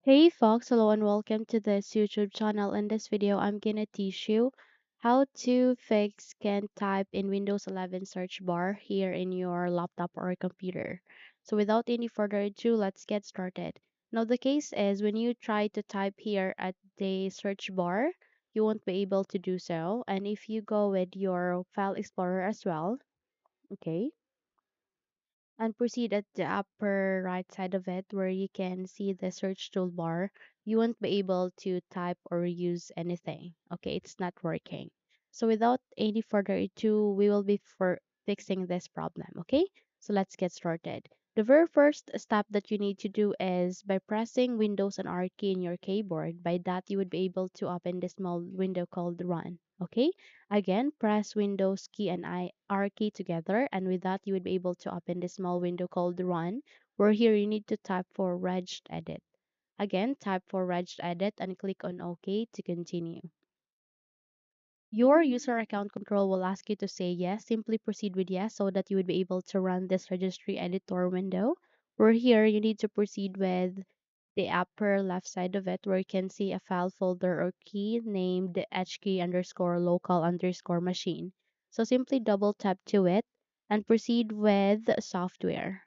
Hey folks, hello and welcome to this YouTube channel. In this video, I'm gonna teach you how to fix can't type in Windows 11 search bar here in your laptop or computer. So without any further ado, let's get started. Now the case is when you try to type here at the search bar, you won't be able to do so. And if you go with your file explorer as well, okay, and proceed at the upper right side of it where you can see the search toolbar, you won't be able to type or use anything. Okay, it's not working. So without any further ado, we will be for fixing this problem. Okay, so let's get started. The very first step that you need to do is by pressing Windows and R key in your keyboard. By that, you would be able to open the small window called Run. Okay, again, press Windows key and R key together, and with that, you would be able to open the small window called Run, where here you need to type for regedit. Again, type for regedit and click on OK to continue. Your user account control will ask you to say yes. Simply proceed with yes so that you would be able to run this registry editor window. Where here you need to proceed with the upper left side of it where you can see a file folder or key named hkey underscore local underscore machine. So simply double tap to it and proceed with software.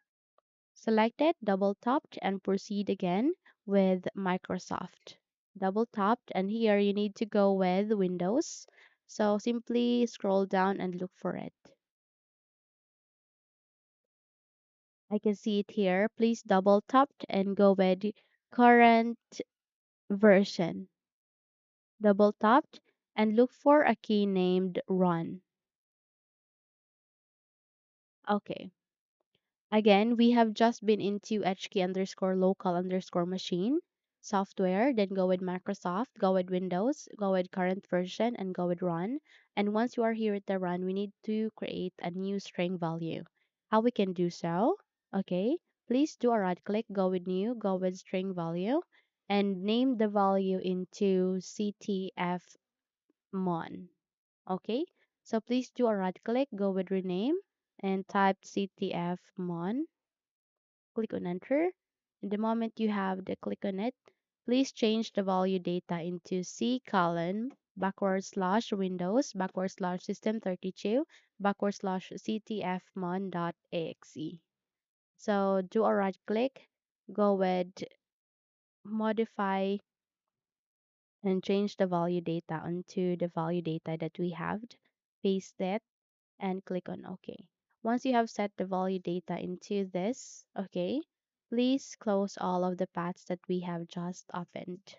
Select it, double tapped, and proceed again with Microsoft. Double tapped, and here you need to go with Windows. So simply scroll down and look for it. I can see it here. Please double tap and go with current version. Double tapped and look for a key named Run. Okay. Again, we have just been into hk underscore local underscore machine software, then go with Microsoft, go with Windows, go with current version, and go with run. And once you are here at the run, we need to create a new string value. How we can do so? Okay, please do a right click, go with new, go with string value, and name the value into ctfmon. Okay, so please do a right click, go with rename, and type ctfmon. Click on enter. And the moment you have the click on it, please change the value data into C colon backward slash Windows backward slash system32 backward slash ctfmon.exe. So do a right click, go with modify and change the value data onto the value data that we have. Paste it and click on OK. Once you have set the value data into this, okay, please close all of the paths that we have just opened.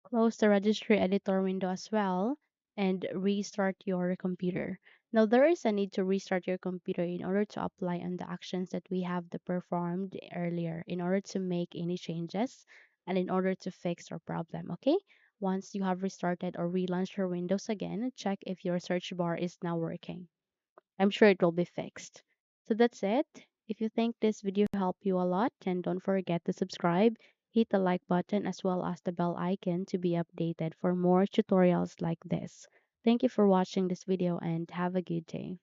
Close the registry editor window as well and restart your computer. Now there is a need to restart your computer in order to apply on the actions that we have performed earlier in order to make any changes and in order to fix our problem, okay? Once you have restarted or relaunched your Windows again, check if your search bar is now working. I'm sure it will be fixed. So that's it. If you think this video helped you a lot, then don't forget to subscribe, hit the like button as well as the bell icon to be updated for more tutorials like this. Thank you for watching this video and have a good day.